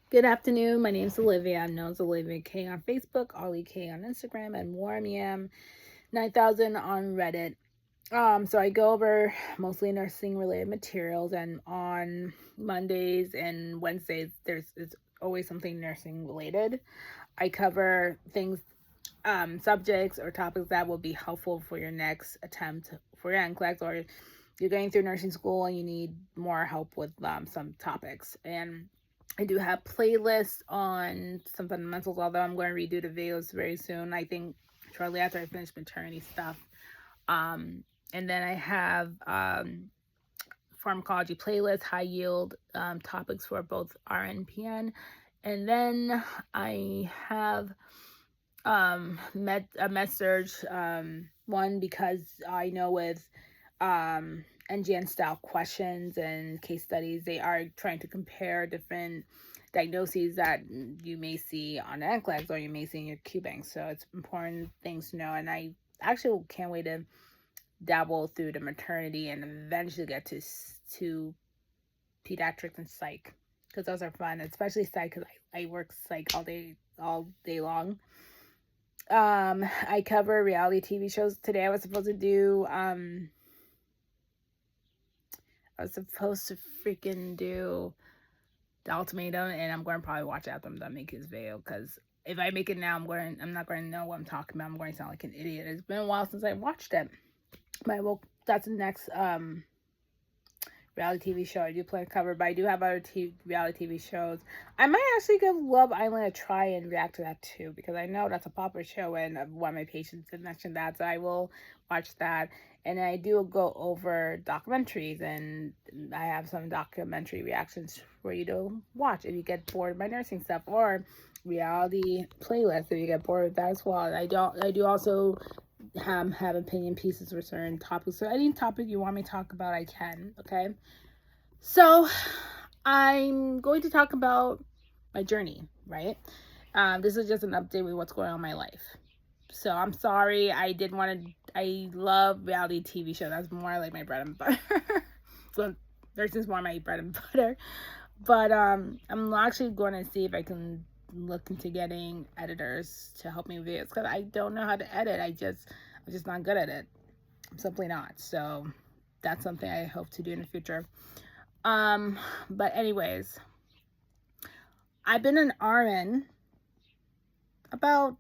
Good afternoon. My name is Olivia. I'm known as Olivia K on Facebook, Ollie K on Instagram, and Warmiam 9000 on Reddit. So I go over mostly nursing related materials, and on Mondays and Wednesdays, it's always something nursing related. I cover things, subjects or topics that will be helpful for your next attempt for your NCLEX, or you're going through nursing school and you need more help with some topics. And I do have playlists on some fundamentals, although I'm going to redo the videos very soon. I think shortly after I finish maternity stuff. And then I have pharmacology playlist, high yield topics for both RN and PN. And then I have a med surge one, because I know with NGN style questions and case studies, they are trying to compare different diagnoses that you may see on NCLEX or you may see in your QBank. So it's important things to know. And I actually can't wait to dabble through the maternity and eventually get to pediatrics and psych, because those are fun, especially psych, because I work psych all day long. I cover reality TV shows. Today I was supposed to freaking do The Ultimatum, and I'm going to probably watch it after I'm done making this video, because if I make it now, I'm not going to know what I'm talking about. I'm going to sound like an idiot. It's been a while since I watched it. But that's the next reality TV show I do plan to cover, but I do have other reality TV shows. I might actually give Love Island a try and react to that too, because I know that's a popular show and one of my patients had mentioned that, so I will watch that. And I do go over documentaries, and I have some documentary reactions for you to watch if you get bored of my nursing stuff, or reality playlist if you get bored of that as well. I do also have opinion pieces for certain topics. So any topic you want me to talk about, I can. Okay. So I'm going to talk about my journey, right? This is just an update with what's going on in my life. So I'm sorry. I love reality TV shows. That's more like my bread and butter. So nursing's more my bread and butter. But I'm actually going to see if I can look into getting editors to help me with videos, because I don't know how to edit. I'm just not good at it. I'm simply not. So that's something I hope to do in the future. But anyways, I've been an RN about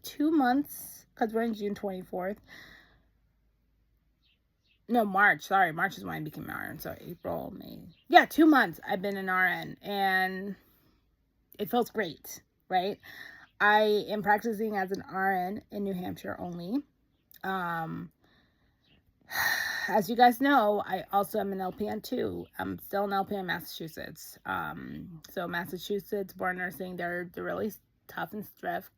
2 months, because we're in June 24th. No, March. Sorry, March is when I became an RN. So April, May. Yeah, 2 months I've been an RN, and it feels great, right? I am practicing as an RN in New Hampshire only. As you guys know, I also am an LPN too. I'm still an LPN in Massachusetts. So Massachusetts board nursing, they're really tough and stiff.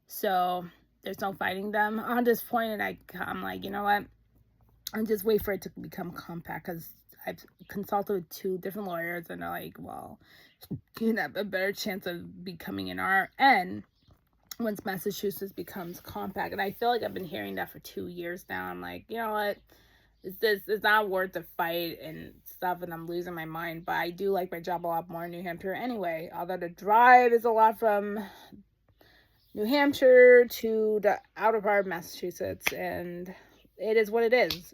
So there's no fighting them on this point, and I'm like, you know what? I'm just wait for it to become compact, because I've consulted with 2 different lawyers, and they're like, well, you have a better chance of becoming an RN once Massachusetts becomes compact. And I feel like I've been hearing that for 2 years now. I'm like, you know what? It's not worth the fight and stuff, and I'm losing my mind. But I do like my job a lot more in New Hampshire anyway. Although the drive is a lot from New Hampshire to the outer part of Massachusetts, and it is what it is.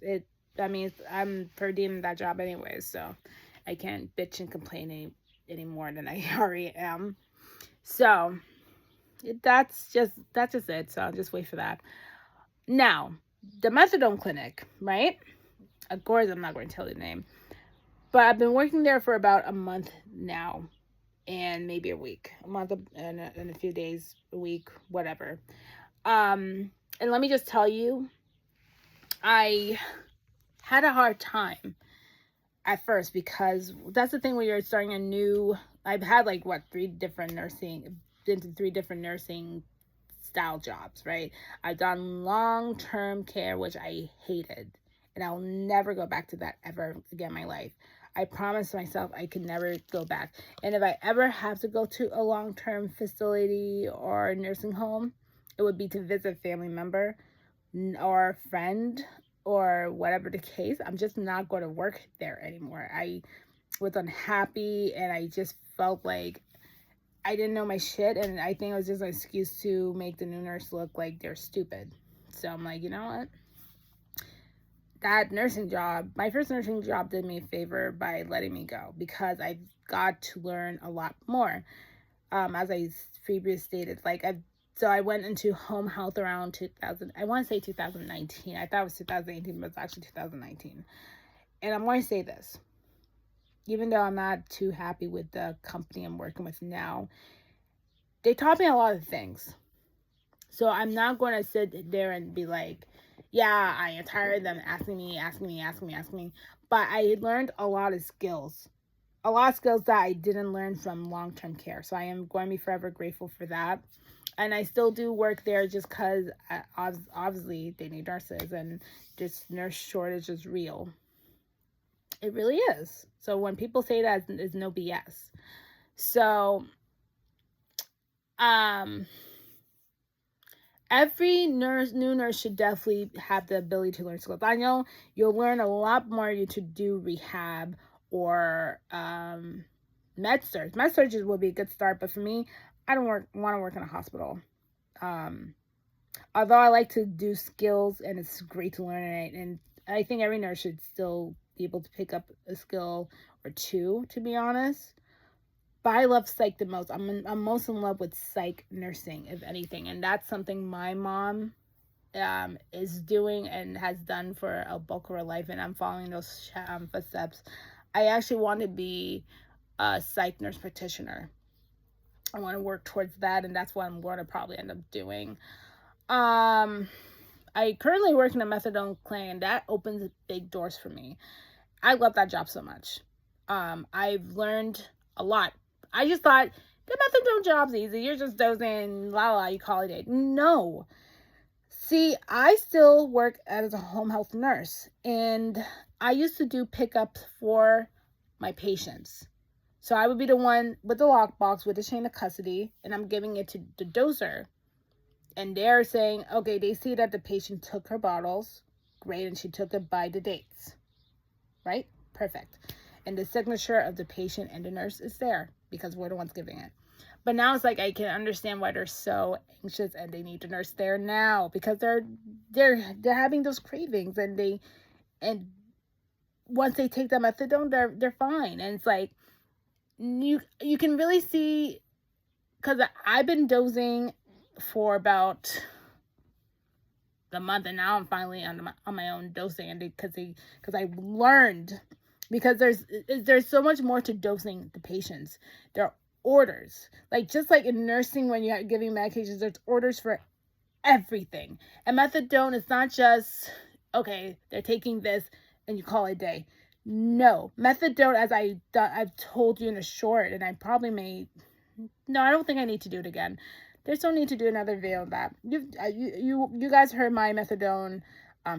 I'm per diem that job anyway, so I can't bitch and complain any more than I already am. So that's just it. So I'll just wait for that. Now, the Methadone clinic, right? Of course, I'm not going to tell you the name, but I've been working there for about a month now, and maybe a week, a month and a few days, a week, whatever. And let me just tell you, I had a hard time at first, because that's the thing when you're starting a new. I've had like been to 3 different nursing style jobs, right? I've done long-term care, which I hated, and I'll never go back to that ever again in my life. I promised myself I could never go back. And if I ever have to go to a long-term facility or nursing home, it would be to visit a family member or friend or whatever the case. I'm just not going to work there anymore. was unhappy, and I just felt like I didn't know my shit, and I think it was just an excuse to make the new nurse look like they're stupid. So I'm like, you know what? That nursing job, my first nursing job, did me a favor by letting me go, because I got to learn a lot more. As I previously stated, so I went into home health around 2000. I want to say 2019. I thought it was 2018, but it's actually 2019. And I'm going to say this, even though I'm not too happy with the company I'm working with now, they taught me a lot of things. So I'm not going to sit there and be like, yeah, I am tired of them asking me. But I learned a lot of skills. A lot of skills that I didn't learn from long-term care. So I am going to be forever grateful for that. And I still do work there just because obviously they need nurses, and this nurse shortage is real. It really is. So when people say that, it's no BS. So, every new nurse should definitely have the ability to learn skills. I know you'll learn a lot more to do rehab or med surg. Med surg will be a good start, but for me, I don't want to work in a hospital. Although I like to do skills, and it's great to learn it, and I think every nurse should still be able to pick up a skill or two, to be honest. But I love psych the most. I'm most in love with psych nursing, if anything, and that's something my mom is doing and has done for a bulk of her life, and I'm following those footsteps. I actually want to be a psych nurse practitioner. I want to work towards that, and that's what I'm going to probably end up doing. I currently work in a methadone clinic, and that opens big doors for me. I love that job so much. I've learned a lot. I just thought the methadone job's easy. You're just dosing, you call it a day. No. See, I still work as a home health nurse, and I used to do pickups for my patients. So I would be the one with the lockbox with the chain of custody, and I'm giving it to the doser. And they're saying, okay, they see that the patient took her bottles. Great, and she took it by the dates. Right? Perfect. And the signature of the patient and the nurse is there, because we're the ones giving it. But now it's like I can understand why they're so anxious and they need the nurse there now, because they're having those cravings, and once they take the methadone, they're fine. And it's like you can really see, because I've been dosing for about a month, and now I'm finally on my own dosing, and because I learned, because there's so much more to dosing the patients. There are orders, just like in nursing, when you're giving medications, there's orders for everything. And methadone is not just, okay, they're taking this and you call it a day. No, methadone, as I've told you in a short, and I probably I don't think I need to do it again. There's no need to do another video on that. You guys heard my methadone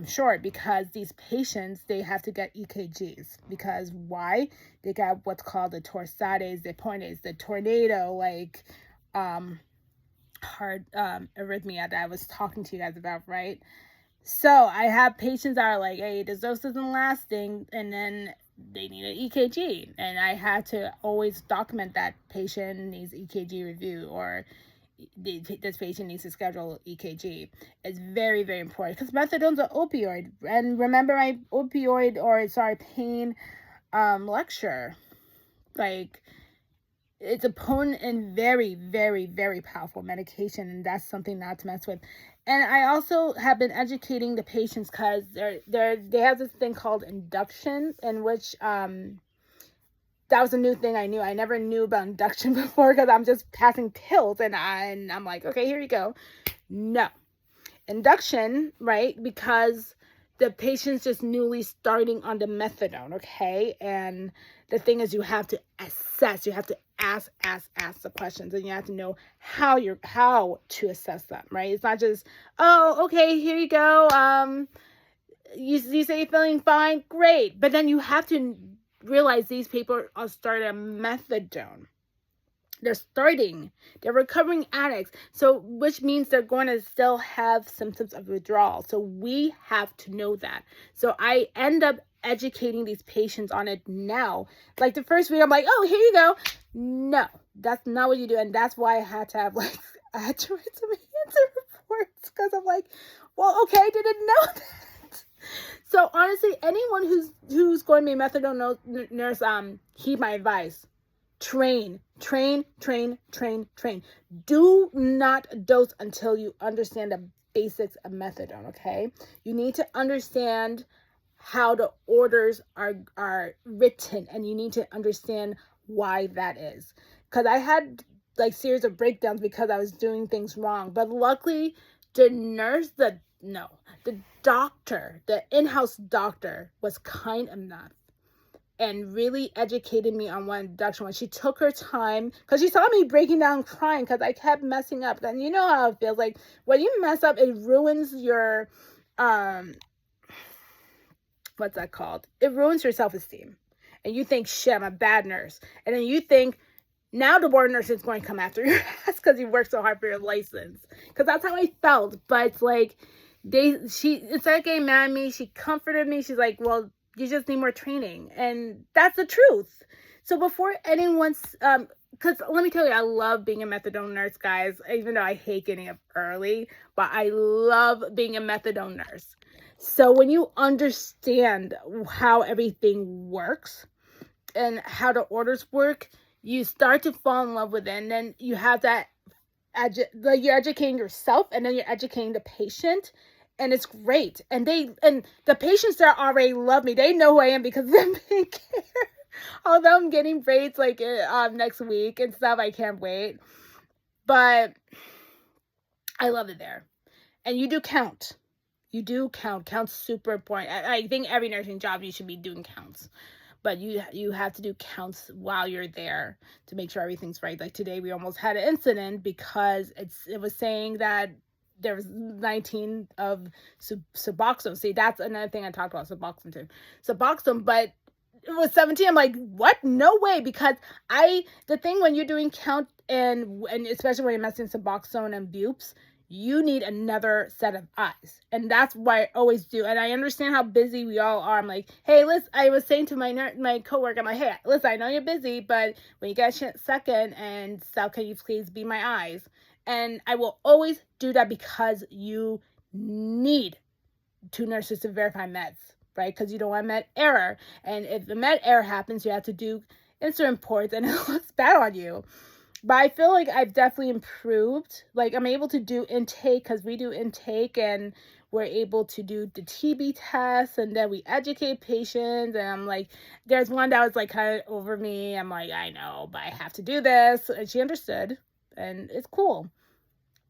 short, because these patients, they have to get EKGs. Because why? They got what's called the torsades, the pointes, the tornado, heart arrhythmia that I was talking to you guys about, right? So I have patients that are like, hey, this dose isn't lasting, and then they need an EKG, and I had to always document that patient needs EKG review, or this patient needs to schedule EKG. It's very, very important, because methadone's an opioid. And remember my pain lecture. It's a potent and very, very, very powerful medication, and that's something not to mess with. And I also have been educating the patients, because they have this thing called induction, in which that was a new thing I knew. I never knew about induction before, because I'm just passing pills, and I'm like, okay, here you go. No. Induction, right? Because the patient's just newly starting on the methadone, okay? And the thing is, you have to assess. You have to ask the questions, and you have to know how to assess them, right? It's not just, oh, okay, here you go. You say you're feeling fine, great. But then you have to realize these people are starting methadone. They're recovering addicts. So, which means they're going to still have symptoms of withdrawal. So we have to know that. So I end up educating these patients on it now. Like the first week, I'm like, oh, here you go. No, that's not what you do. And that's why I had to have I had to write some answer reports, because I'm like, well, okay, I didn't know that. So honestly, anyone who's going to be a methadone nurse, heed my advice. Train. Do not dose until you understand the basics of methadone, okay? You need to understand how the orders are written, and you need to understand why that is. Because I had series of breakdowns because I was doing things wrong. But luckily, the nurse, the doctor, the in-house doctor was kind enough and really educated me on what induction was. She took her time, because she saw me breaking down crying because I kept messing up. And you know how it feels like when you mess up, it ruins your what's that called? It ruins your self-esteem. And you think, shit, I'm a bad nurse. And then you think, now the board nurse is going to come after your ass because you worked so hard for your license. Because that's how I felt. But it's like, instead of getting mad at me, she comforted me. She's like, well, you just need more training. And that's the truth. So before anyone's, because let me tell you, I love being a methadone nurse, guys, even though I hate getting up early, but I love being a methadone nurse. So when you understand how everything works and how the orders work, you start to fall in love with it. And then you have that, you're educating yourself, and then you're educating the patient. And it's great. And the patients there already love me. They know who I am because of them being care. Although I'm getting braids next week and stuff, I can't wait. But I love it there. And you do count. You do count. Count's super important. I think every nursing job you should be doing counts. But you have to do counts while you're there to make sure everything's right. Like today we almost had an incident because it was saying that there was 19 of Suboxone. See, that's another thing I talked about, Suboxone too. Suboxone, but it was 17. I'm like, what? No way. Because the thing when you're doing count and especially when you're messing Suboxone and Bupes, you need another set of eyes. And that's why I always do. And I understand how busy we all are. I'm like, hey, I was saying to my coworker, I'm like, hey, listen, I know you're busy, but when you get a second, and so can you please be my eyes? And I will always do that because you need 2 nurses to verify meds, right? Because you don't want med error. And if the med error happens, you have to do insert reports, and it looks bad on you. But I feel like I've definitely improved. Like I'm able to do intake because we do intake, and we're able to do the TB tests, and then we educate patients. And I'm like, there's one that was like kind of over me. I'm like, I know, but I have to do this. And she understood, and it's cool.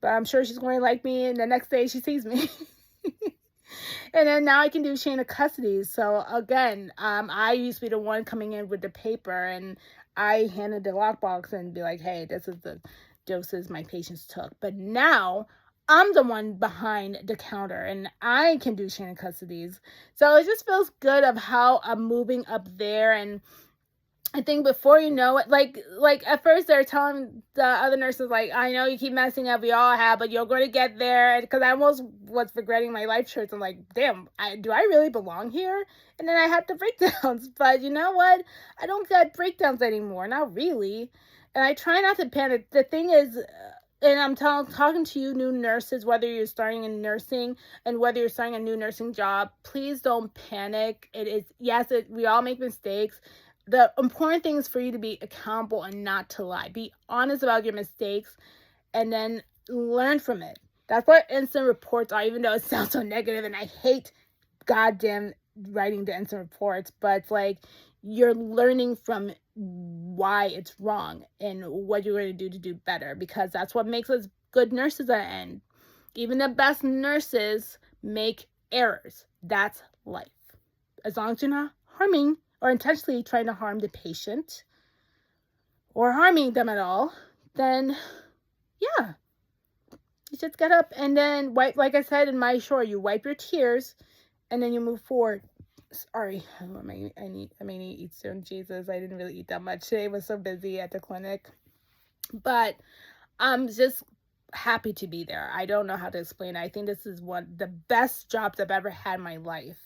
But I'm sure she's going to like me, and the next day she sees me. And then now I can do chain of custody. So again, I used to be the one coming in with the paper, and I handed the lockbox and be like, hey, this is the doses my patients took. But now I'm the one behind the counter, and I can do chain of custodies. So it just feels good of how I'm moving up there. And I think before you know it, like at first they're telling the other nurses, like, I know you keep messing up, we all have, but you're going to get there. Because I almost was regretting my life choice. I'm like, damn, do I really belong here? And then I had the breakdowns. But you know what? I don't get breakdowns anymore. Not really. And I try not to panic. The thing is, and I'm talking to you new nurses, whether you're starting in nursing and whether you're starting a new nursing job, please don't panic. It is, yes, we all make mistakes. The important thing is for you to be accountable and not to lie. Be honest about your mistakes and then learn from it. That's what instant reports are, even though it sounds so negative, and I hate goddamn writing the instant reports, but it's like you're learning from why it's wrong and what you're going to do better, because that's what makes us good nurses at the end. Even the best nurses make errors. That's life. As long as you're not harming or intentionally trying to harm the patient or harming them at all, then yeah, you just get up and then wipe, like I said in my short, you wipe your tears and then you move forward. Sorry, I may need to eat soon. Jesus, I didn't really eat that much today. I was so busy at the clinic. But I'm just happy to be there. I don't know how to explain it. I think this is one of the best jobs I've ever had in my life.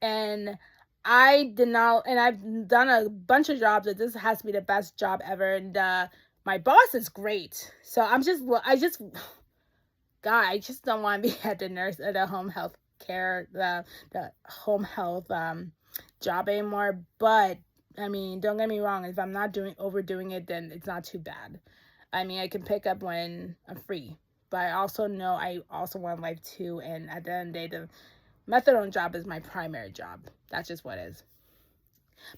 And I did not, and I've done a bunch of jobs, that this has to be the best job ever. And my boss is great. So God, I just don't want to be at the nurse at the home health care, the home health job anymore. But I mean, don't get me wrong. If I'm not overdoing it, then it's not too bad. I mean, I can pick up when I'm free. But I also know I also want life too. And at the end of the day, the methadone job is my primary job. That's just what it is.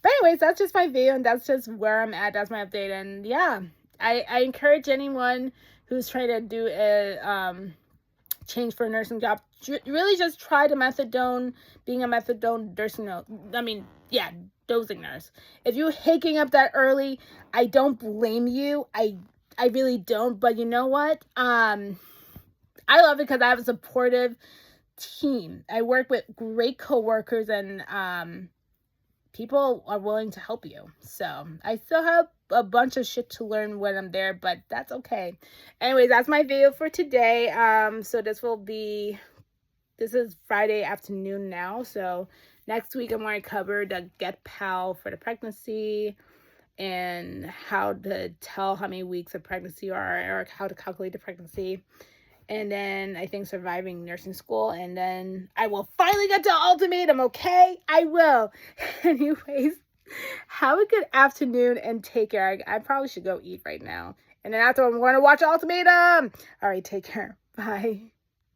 But anyways, that's just my video, and that's just where I'm at. That's my update. And yeah, I encourage anyone who's trying to do a change for a nursing job, really just try the methadone, being a methadone nursing dosing nurse. If you're hiking up that early, I don't blame you. I really don't. But you know what? I love it because I have a supportive team. I work with great coworkers, and people are willing to help you. So I still have a bunch of shit to learn when I'm there, but that's okay. Anyways, that's my video for today. So this is Friday afternoon now. So next week I'm going to cover the Get Pal for the pregnancy, and how to tell how many weeks of pregnancy you are, or how to calculate the pregnancy. And then I think surviving nursing school. And then I will finally get to ultimatum, okay? I will. Anyways, have a good afternoon and take care. I probably should go eat right now. And then after, I'm going to watch ultimatum. All right, take care. Bye.